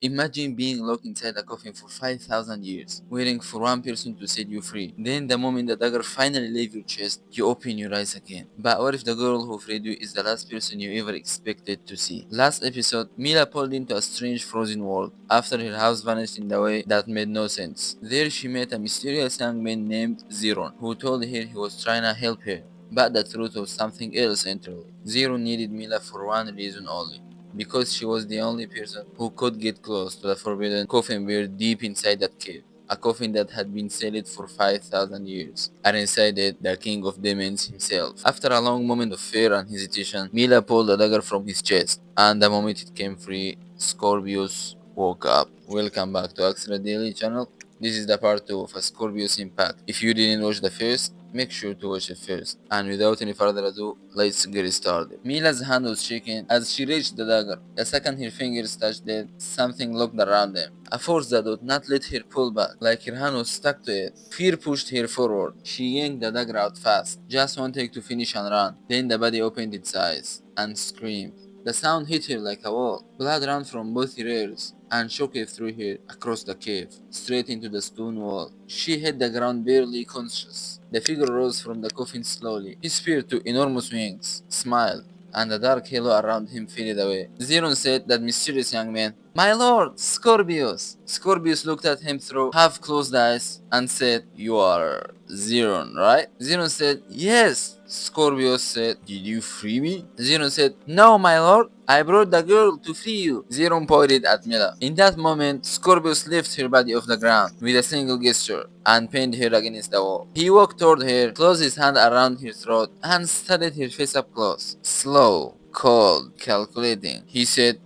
Imagine being locked inside a coffin for 5,000 years, waiting for one person to set you free. Then the moment the dagger finally leaves your chest, you open your eyes again. But what if the girl who freed you is the last person you ever expected to see? Last episode, Mila pulled into a strange frozen world after her house vanished in the way that made no sense. There she met a mysterious young man named Zeron, who told her he was trying to help her. But the truth was something else entirely. Zeron needed Mila for one reason only, because she was the only person who could get close to the forbidden coffin buried deep inside that cave. A coffin that had been sealed for 5,000 years, and inside it, the king of demons himself. After a long moment of fear and hesitation, Mila pulled a dagger from his chest, and the moment it came free, Scorpius woke up. Welcome back to Extra Daily channel. This is the part 2 of a Scorpius Impact. If you didn't watch the first, make sure to watch it first. And without any further ado, let's get started. Mila's hand was shaking as she reached the dagger. The second her fingers touched it, something locked around them. A force that would not let her pull back, like her hand was stuck to it. Fear pushed her forward. She yanked the dagger out fast, just wanting to finish and run. Then the body opened its eyes and screamed. The sound hit her like a wall. Blood ran from both her ears and shockwave through her across the cave, straight into the stone wall. She hit the ground barely conscious. The figure rose from the coffin slowly. He speared to enormous wings, smiled, and the dark halo around him faded away. Zeron said that mysterious young man, "My lord, Scorpius!" Scorpius looked at him through half-closed eyes and said, "You are Zeron, right?" Zeron said, "Yes." Scorpius said, "Did you free me?" Zeron said, "No, my lord. I brought the girl to free you." Zeron pointed at Mila. In that moment, Scorpius lifted her body off the ground with a single gesture and pinned her against the wall. He walked toward her, closed his hand around her throat, and studied her face up close. Slow, cold, calculating. He said,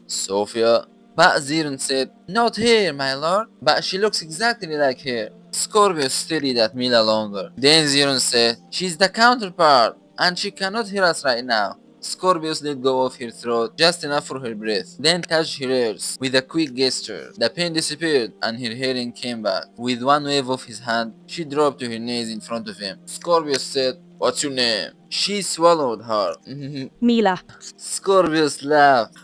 Sophia. But Zeron said, "Not here, my lord." But she looks exactly like her. Scorpius stared at Mila longer. Then Zeron said, "She's the counterpart, and she cannot hear us right now." Scorpius let go of her throat just enough for her breath, then touched her ears with a quick gesture. The pain disappeared and her hearing came back. With one wave of his hand, she dropped to her knees in front of him. Scorpius said, "What's your name?" She swallowed hard. Mila. Scorpius laughed.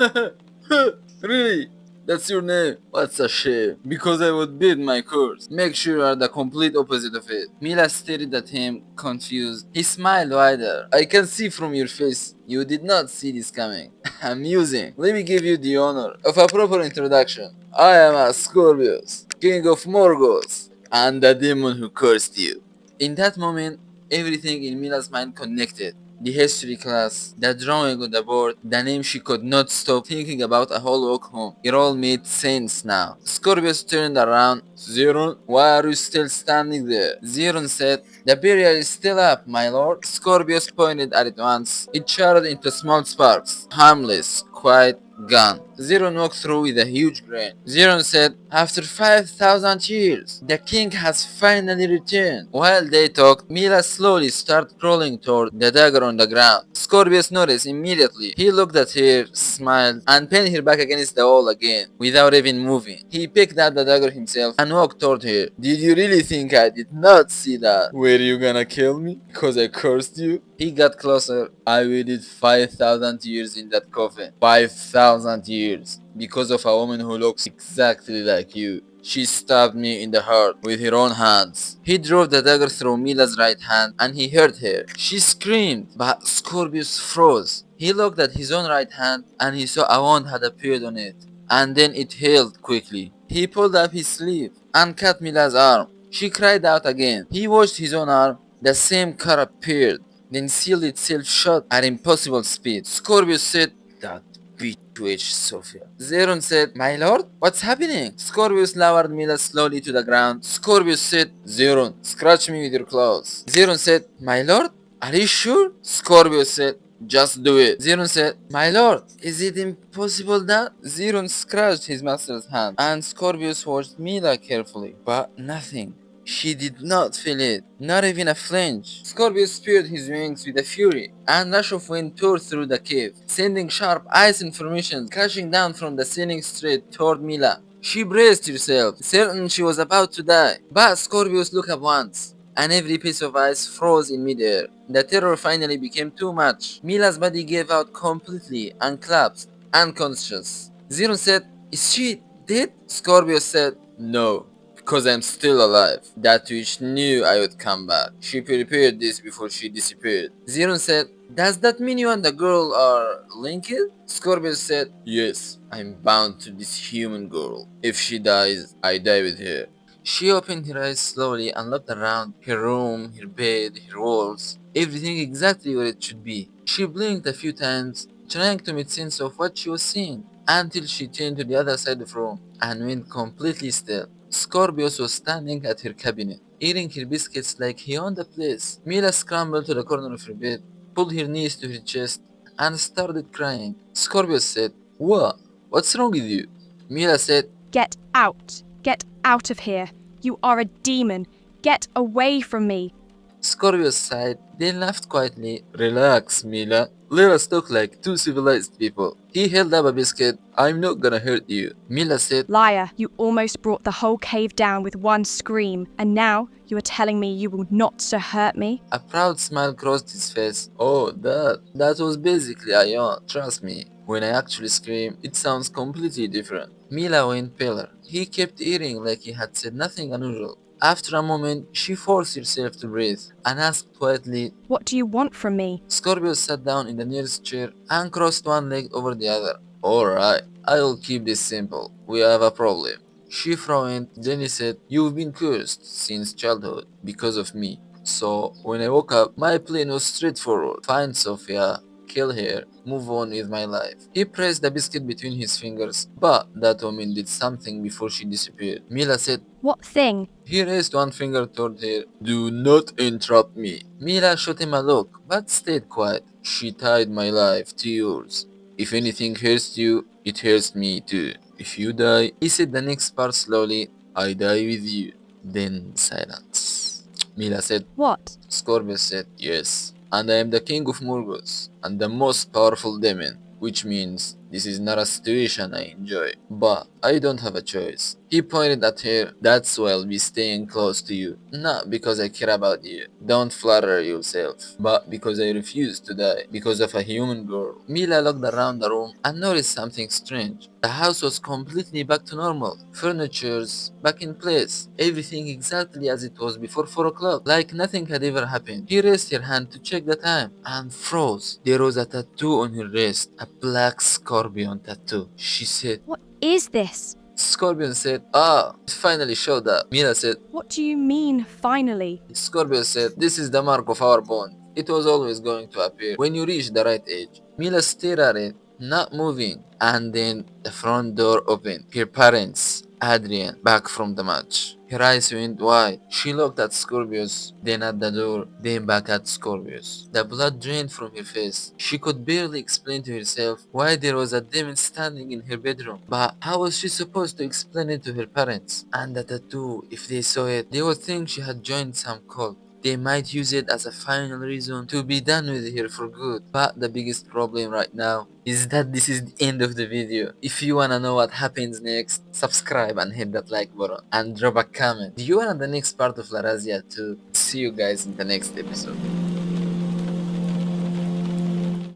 Really? That's your name? What's a shame. Because I would bid my curse. Make sure you are the complete opposite of it. Mila stared at him, confused. He smiled wider. "I can see from your face you did not see this coming." "Amusing. Let me give you the honor of a proper introduction. I am a Scorpius, king of Morgos, and the demon who cursed you." In that moment, everything in Mila's mind connected. The history class, the drawing on the board, the name she could not stop thinking about a whole walk home. It all made sense now. Scorpius turned around. "Zeron, why are you still standing there?" Zeron said, "The barrier is still up, my lord." Scorpius pointed at it once. It shattered into small sparks. Harmless, quiet, gone. Zeron walked through with a huge grin. Zeron said, "After 5,000 years, the king has finally returned." While they talked, Mila slowly started crawling toward the dagger on the ground. Scorpius noticed immediately. He looked at her, smiled, and pinned her back against the wall again, without even moving. He picked up the dagger himself and walked toward her. "Did you really think I did not see that? Were you gonna kill me? Because I cursed you?" He got closer. "I waited 5,000 years in that coffin. 5,000 years. Because of a woman who looks exactly like you. She stabbed me in the heart with her own hands." He drove the dagger through Mila's right hand and he hurt her. She screamed, but Scorpius froze. He looked at his own right hand and he saw a wound had appeared on it. And then it healed quickly. He pulled up his sleeve and cut Mila's arm. She cried out again. He washed his own arm. The same cut appeared, then sealed itself shut at impossible speed. Scorpius said, "That bewitched Sophia." Zeron said, "My lord, what's happening?" Scorpius lowered Mila slowly to the ground. Scorpius said, "Zeron, scratch me with your claws." Zeron said, "My lord, are you sure?" Scorpius said, "Just do it." Zeron said, "My lord, is it impossible that?" Zeron scratched his master's hand, and Scorpius watched Mila carefully, but nothing. She did not feel it, not even a flinch. Scorpius speared his wings with a fury, and rush of wind tore through the cave, sending sharp ice information crashing down from the ceiling straight toward Mila. She braced herself, certain she was about to die, but Scorpius looked up once, and every piece of ice froze in midair. The terror finally became too much. Mila's body gave out completely and collapsed, unconscious. Zeron said, Is she dead? Scorpius said, no, because I'm still alive. That witch knew I would come back. She prepared this before she disappeared. Xenon said, does that mean you and the girl are linked? Scorpius said, yes, I'm bound to this human girl. If she dies, I die with her. She opened her eyes slowly and looked around her room, her bed, her walls, everything exactly where it should be. She blinked a few times, trying to make sense of what she was seeing, until she turned to the other side of the room and went completely still. Scorpius was standing at her cabinet, eating her biscuits like he owned the place. Mila scrambled to the corner of her bed, pulled her knees to her chest, and started crying. Scorpius said, what? What's wrong with you? Mila said, Get out! Get out of here! You are a demon! Get away from me! Scorpius sighed, then laughed quietly. Relax, Mila. Let us talk like two civilized people. He held up a biscuit. I'm not gonna hurt you. Mila said, Liar, you almost brought the whole cave down with one scream, and now you are telling me you will not so hurt me? a proud smile crossed his face. Oh, that was basically a yawn. Trust me. When I actually scream, it sounds completely different. Mila went paler. He kept eating like he had said nothing unusual. After a moment, she forced herself to breathe and asked quietly, What do you want from me? Scorpius sat down in the nearest chair and crossed one leg over the other. Alright, I'll keep this simple. We have a problem. She frowned, then he said, you've been cursed since childhood because of me. So, when I woke up, my plan was straightforward. Find Sophia, kill her, move on with my life. He pressed the biscuit between his fingers, but that woman did something before she disappeared. Mila said, What thing? he raised one finger toward her. Do not interrupt me. Mila shot him a look, but stayed quiet. She tied my life to yours. If anything hurts you, it hurts me too. If you die, he said the next part slowly, I die with you. Then silence. Mila said, What? Scorpius said, yes. And I am the king of Murgos, and the most powerful demon, which means this is not a situation I enjoy. But I don't have a choice. He pointed at her, that's why I'll be staying close to you. Not because I care about you. Don't flatter yourself. But because I refuse to die. Because of a human girl. Mila looked around the room and noticed something strange. The house was completely back to normal. Furniture's back in place. Everything exactly as it was before 4 o'clock. Like nothing had ever happened. He raised her hand to check the time and froze. There was a tattoo on her wrist. A black scorpion tattoo. She said, What is this? Scorpion said, ah, it finally showed up. Mila said, What do you mean, finally? Scorpion said, this is the mark of our bond. It was always going to appear when you reach the right age. Mila stared at it, not moving, and then the front door opened. Her parents, Adrian, back from the match. Her eyes went wide. She looked at Scorpius, then at the door, then back at Scorpius. The blood drained from her face. She could barely explain to herself why there was a demon standing in her bedroom. But how was she supposed to explain it to her parents? And the tattoo, if they saw it, they would think she had joined some cult. They might use it as a final reason to be done with her for good. But the biggest problem right now is that this is the end of the video. If you wanna know what happens next, subscribe and hit that like button and drop a comment. Do you want the next part of La Razia too? See you guys in the next episode.